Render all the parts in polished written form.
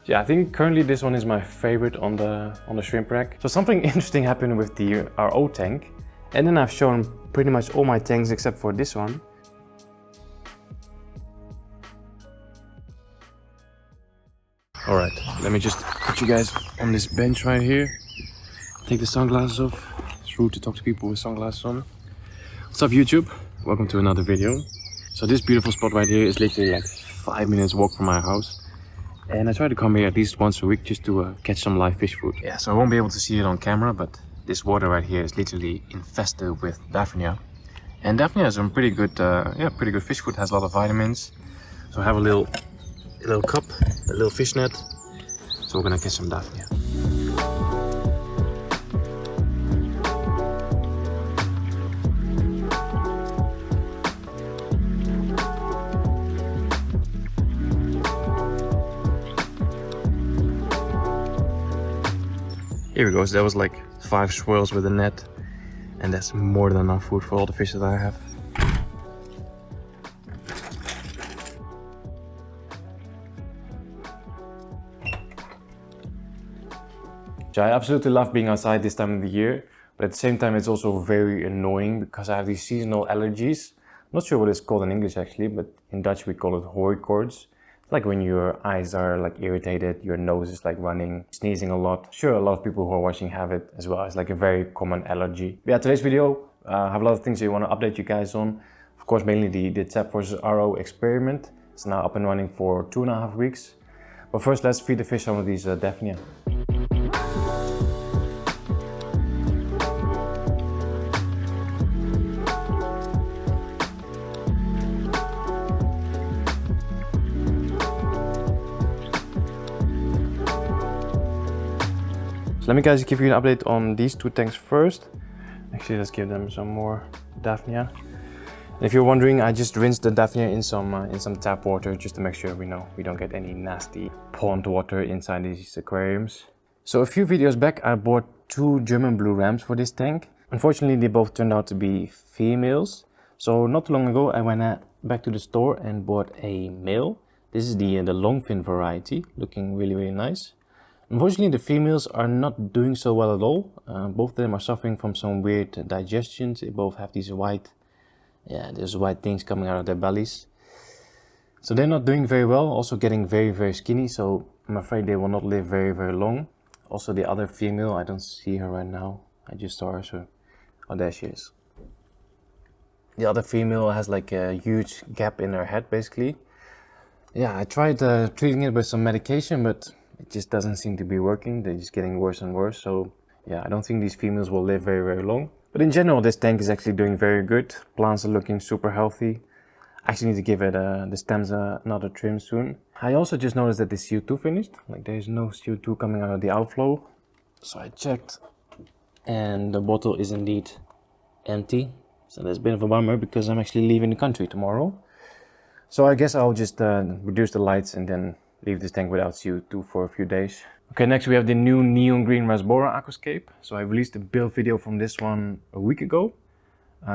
Yeah, I think currently this one is my favorite on the shrimp rack. So something interesting happened with the RO tank, and then I've shown pretty much all my tanks except for this one. All right, let me just put you guys on this bench right here. Take the sunglasses off. It's rude to talk to people with sunglasses on. What's up, YouTube? Welcome to another video. So this beautiful spot right here is literally like 5 minutes walk from my house. And I try to come here at least once a week just to catch some live fish food. Yeah, so I won't be able to see it on camera, but this water right here is literally infested with daphnia. And daphnia is some pretty good, pretty good fish food. Has a lot of vitamins. So I have a little cup, a little fish net. So we're gonna catch some daphnia. Here we go, so that was like 5 swirls with a net, and that's more than enough food for all the fish that I have. So I absolutely love being outside this time of the year, but at the same time it's also very annoying because I have these seasonal allergies. I'm not sure what it's called in English actually, but in Dutch we call it hooikoorts. Like when your eyes are like irritated, your nose is like running, sneezing a lot. Sure, a lot of people who are watching have it as well. It's like a very common allergy. But yeah, today's video, I have a lot of things I want to update you guys on. Of course, mainly the TAP versus RO experiment. It's now up and running for 2.5 weeks. But first, let's feed the fish some of these daphnia. Let me guys give you an update on these 2 tanks first. Actually, let's give them some more daphnia. And if you're wondering, I just rinsed the daphnia in some tap water just to make sure we don't get any nasty pond water inside these aquariums. So a few videos back, I bought 2 German blue rams for this tank. Unfortunately, they both turned out to be females. So not too long ago, I went back to the store and bought a male. This is the longfin variety, looking really, really nice. Unfortunately, the females are not doing so well at all. Both of them are suffering from some weird digestions. They both have these white things coming out of their bellies. So they're not doing very well, also getting very, very skinny. So I'm afraid they will not live very, very long. Also the other female, I don't see her right now. I just saw her, so, oh, there she is. The other female has like a huge gap in her head, basically. Yeah, I tried treating it with some medication, but it just doesn't seem to be working. They're just getting worse and worse. So yeah, I don't think these females will live very, very long. But in general, this tank is actually doing very good. Plants are looking super healthy. I actually need to give it the stems another trim soon. I also just noticed that the CO2 finished. Like there's no CO2 coming out of the outflow. So I checked and the bottle is indeed empty. So that's a bit of a bummer because I'm actually leaving the country tomorrow. So I guess I'll just reduce the lights and then leave this tank without CO2 for a few days. Okay, next we have the new neon green rasbora aquascape. So I released a build video from this one a week ago.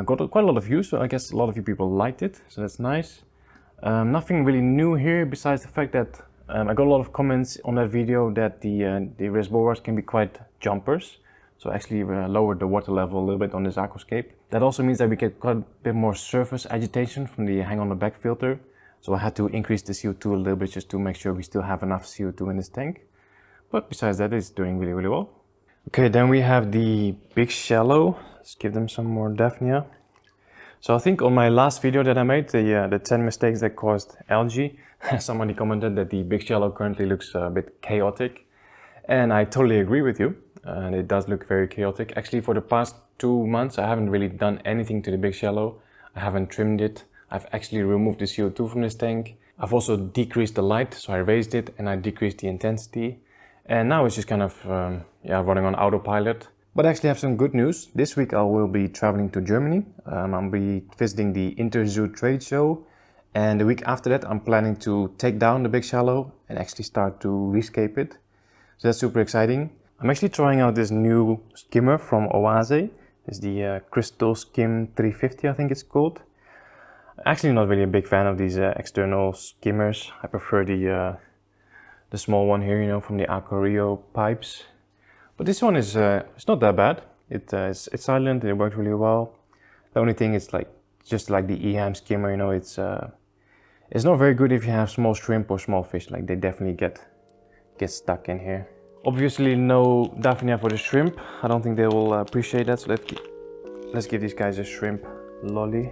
Got quite a lot of views, so I guess a lot of you people liked it, so that's nice. Nothing really new here besides the fact that I got a lot of comments on that video that the rasboras can be quite jumpers. So I actually lowered the water level a little bit on this aquascape. That also means that we get quite a bit more surface agitation from the hang on the back filter. So I had to increase the CO2 a little bit just to make sure we still have enough CO2 in this tank. But besides that, it's doing really, really well. Okay, then we have the big shallow. Let's give them some more daphnia. So I think on my last video that I made, the 10 mistakes that caused algae, somebody commented that the big shallow currently looks a bit chaotic. And I totally agree with you. And it does look very chaotic. Actually, for the past 2 months, I haven't really done anything to the big shallow. I haven't trimmed it. I've actually removed the CO2 from this tank. I've also decreased the light, so I raised it and I decreased the intensity. And now it's just kind of running on autopilot. But I actually have some good news. This week I will be traveling to Germany. I'll be visiting the Interzoo trade show. And the week after that I'm planning to take down the big shallow and actually start to rescape it. So that's super exciting. I'm actually trying out this new skimmer from Oase. It's the Crystal Skim 350, I think it's called. Actually not really a big fan of these external skimmers. I prefer the the small one here, you know, from the Aquario pipes. But this one is it's not that bad. It's silent. It works really well. The only thing is like just like the EHAM skimmer, you know, it's not very good if you have small shrimp or small fish. Like they definitely get stuck in here. Obviously no daphnia for the shrimp. I don't think they will appreciate that. So let's give these guys a shrimp lolly.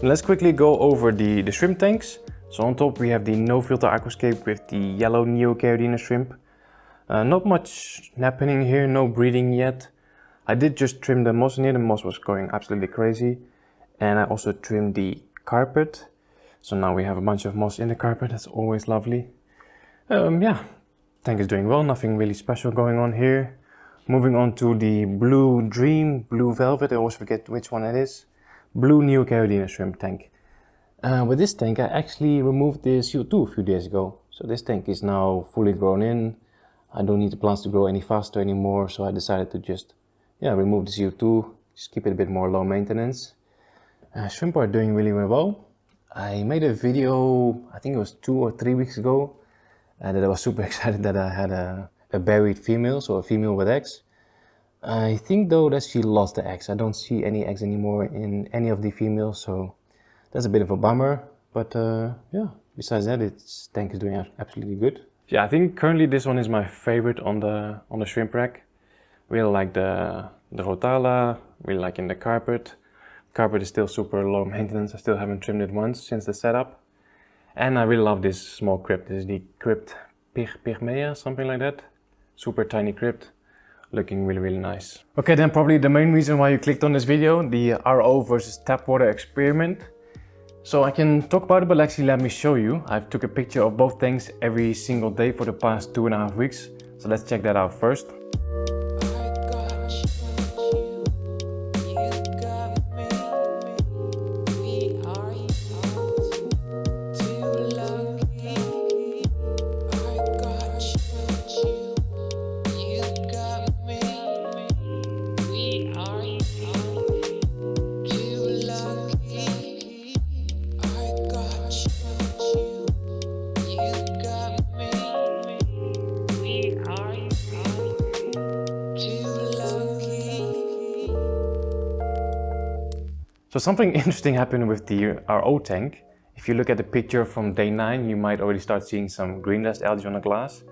Let's quickly go over the shrimp tanks. So on top we have the no filter aquascape with the yellow neocaridina shrimp. Not much happening here, no breeding yet. I did just trim the moss in here, the moss was going absolutely crazy. And I also trimmed the carpet. So now we have a bunch of moss in the carpet, that's always lovely. Yeah, tank is doing well, nothing really special going on here. Moving on to the blue dream, blue velvet, I always forget which one it is. Blue neocaridina shrimp tank. With this tank I actually removed the CO2 a few days ago. So this tank is now fully grown in. I don't need the plants to grow any faster anymore, so I decided to just remove the CO2, just keep it a bit more low maintenance. Shrimp are doing really well. I made a video, I think it was 2 or 3 weeks ago, that I was super excited that I had a buried female, so a female with eggs. I think though that she lost the eggs. I don't see any eggs anymore in any of the females, so that's a bit of a bummer. But yeah, besides that, its tank is doing absolutely good. Yeah, I think currently this one is my favorite on the shrimp rack. Really like the Rotala, really like in the carpet. Carpet is still super low maintenance. I still haven't trimmed it once since the setup. And I really love this small crypt. This is the crypt Pygmea, something like that. Super tiny crypt. Looking really nice. Okay, then probably the main reason why you clicked on this video, the RO versus tap water experiment. So I can talk about it, but actually let me show you. I've took a picture of both tanks every single day for the past 2.5 weeks. So let's check that out first. So something interesting happened with the RO tank. If you look at the picture from day 9, you might already start seeing some green dust algae on the glass.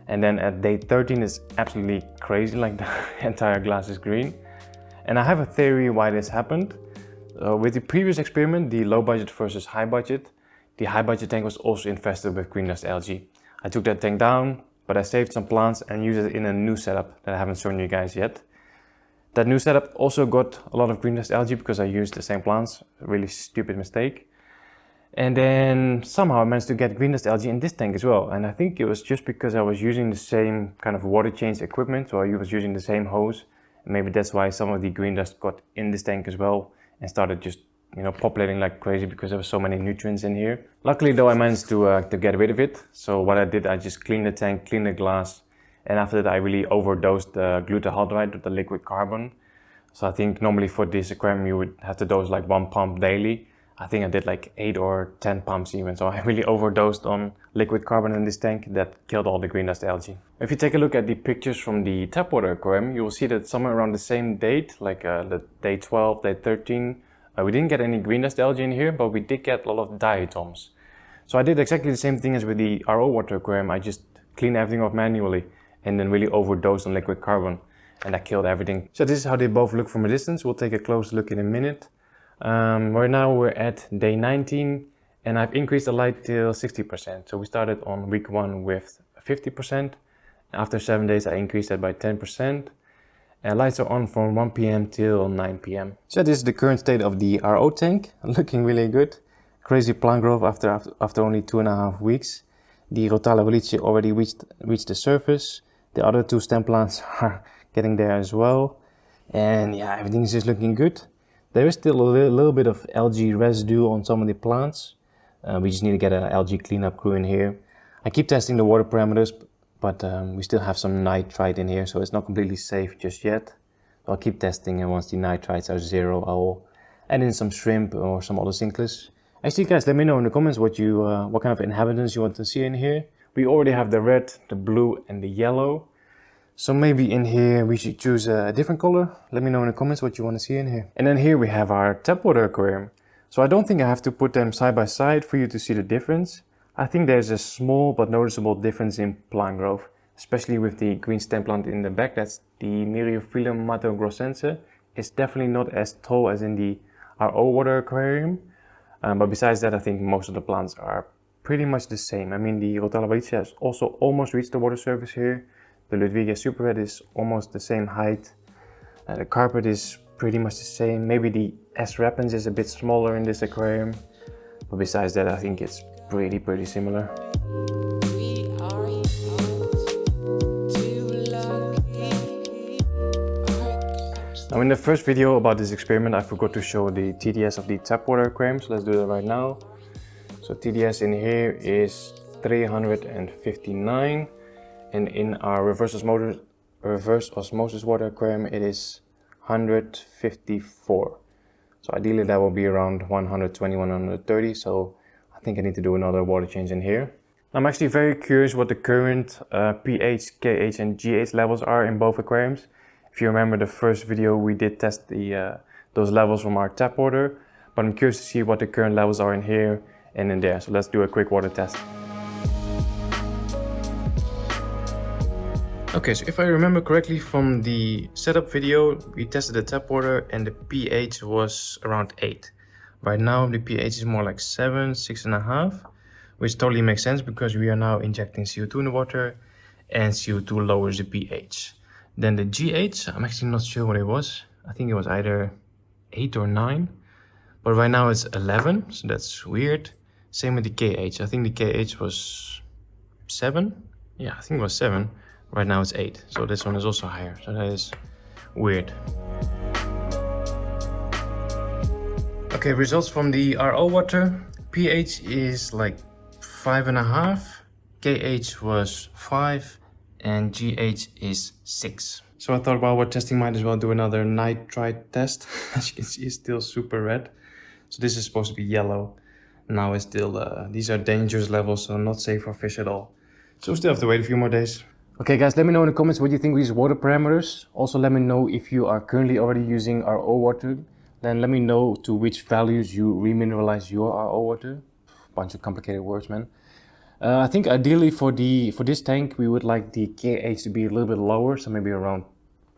And then at day 13 it's absolutely crazy, like the entire glass is green. And I have a theory why this happened. With the previous experiment, the low budget versus high budget, the high budget tank was also infested with green dust algae. I took that tank down, but I saved some plants and used it in a new setup that I haven't shown you guys yet. That new setup also got a lot of green dust algae because I used the same plants, a really stupid mistake. And then somehow I managed to get green dust algae in this tank as well. And I think it was just because I was using the same kind of water change equipment, so I was using the same hose. And maybe that's why some of the green dust got in this tank as well and started just, you know, populating like crazy because there were so many nutrients in here. Luckily though, I managed to get rid of it. So what I did, I just cleaned the tank, cleaned the glass. And after that I really overdosed the glutaraldehyde with the liquid carbon. So I think normally for this aquarium you would have to dose like 1 pump daily. I think I did like 8 or 10 pumps even. So I really overdosed on liquid carbon in this tank. That killed all the green dust algae. If you take a look at the pictures from the tap water aquarium, you will see that somewhere around the same date, like the day 12, day 13, we didn't get any green dust algae in here, but we did get a lot of diatoms. So I did exactly the same thing as with the RO water aquarium. I just cleaned everything off manually and then really overdosed on liquid carbon, and that killed everything. So this is how they both look from a distance. We'll take a close look in a minute. Right now we're at day 19 and I've increased the light till 60%. So we started on week 1 with 50%. After 7 days I increased that by 10%. And lights are on from 1 p.m. till 9 p.m. So this is the current state of the RO tank, looking really good. Crazy plant growth after only 2.5 weeks. The Rotala wallichii already reached the surface. The other 2 stem plants are getting there as well. And yeah, everything is just looking good. There is still a little bit of algae residue on some of the plants. We just need to get an algae cleanup crew in here. I keep testing the water parameters, but we still have some nitrite in here, so it's not completely safe just yet. I'll keep testing, and once the nitrites are 0, I will add in some shrimp or some other cinclus. Actually guys, let me know in the comments what kind of inhabitants you want to see in here. We already have the red, the blue and the yellow. So maybe in here we should choose a different color. Let me know in the comments what you want to see in here. And then here we have our tap water aquarium. So I don't think I have to put them side by side for you to see the difference. I think there's a small but noticeable difference in plant growth, especially with the green stem plant in the back. That's the Myriophyllum mattogrossense. It's definitely not as tall as in the RO water aquarium. But besides that, I think most of the plants are pretty much the same. I mean, the Rotala has also almost reached the water surface here. The Ludwigia super red is almost the same height. The carpet is pretty much the same. Maybe the S. repens is a bit smaller in this aquarium. But besides that, I think it's pretty similar. Now in the first video about this experiment, I forgot to show the TDS of the tap water aquarium, so let's do that right now. So TDS in here is 359, and in our reverse osmosis water aquarium it is 154. So ideally that will be around 120, 130, so I think I need to do another water change in here. I'm actually very curious what the current pH, KH and GH levels are in both aquariums. If you remember the first video, we did test those levels from our tap water, but I'm curious to see what the current levels are in here and in there. So let's do a quick water test. Okay, so if I remember correctly from the setup video, we tested the tap water and the pH was around 8. Right now the pH is more like 7, 6.5, which totally makes sense because we are now injecting CO2 in the water and CO2 lowers the pH. Then the GH, I'm actually not sure what it was. I think it was either 8 or 9, but right now it's 11, so that's weird. Same with the KH. I think the KH was 7. Yeah, I think it was 7. Right now it's 8, so this one is also higher, so that is weird. Okay, results from the RO water. pH is like 5.5, KH was 5, and GH is 6. So I thought while we're testing, might as well do another nitrite test. As you can see, it's still super red. So this is supposed to be yellow. Now it's still, these are dangerous levels, so not safe for fish at all. So we still have to wait a few more days. Okay guys, let me know in the comments what you think of these water parameters. Also let me know if you are currently already using RO water. Then let me know to which values you remineralize your RO water. Bunch of complicated words, man. I think ideally for this tank we would like the KH to be a little bit lower, so maybe around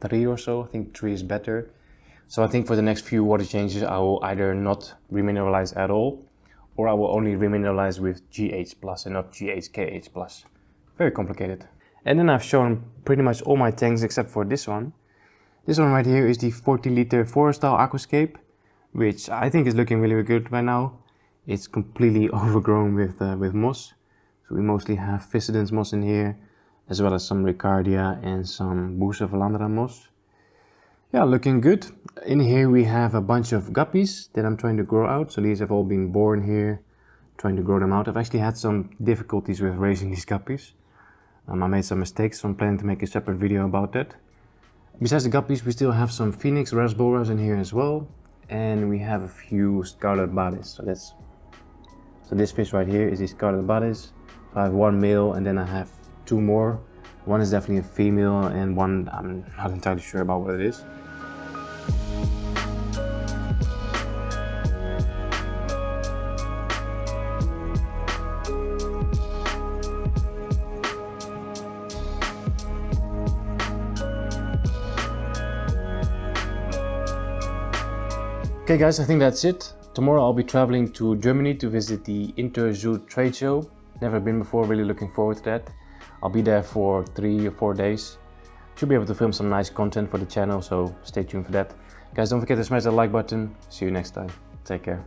3 or so. I think 3 is better. So I think for the next few water changes I will either not remineralize at all, or I will only remineralize with GH plus and not GH-KH plus. Very complicated. And then I've shown pretty much all my tanks except for this one. This one right here is the 40-liter forest style aquascape, which I think is looking really good right now. It's completely overgrown with moss. So we mostly have Physidens moss in here, as well as some Ricardia and some Bucevalandra moss. Yeah, looking good. In here we have a bunch of guppies that I'm trying to grow out. So these have all been born here, trying to grow them out. I've actually had some difficulties with raising these guppies. I made some mistakes, so I'm planning to make a separate video about that. Besides the guppies, we still have some Phoenix rasboras in here as well. And we have a few scarlet batis. So this fish right here is the scarlet batis. So I have one male and then I have 2 more. One is definitely a female and one I'm not entirely sure about what it is. Okay guys, I think that's it. Tomorrow I'll be traveling to Germany to visit the Interzoo trade show. Never been before, really looking forward to that. I'll be there for 3 or 4 days. Should be able to film some nice content for the channel, so stay tuned for that. Guys, don't forget to smash that like button. See you next time. Take care.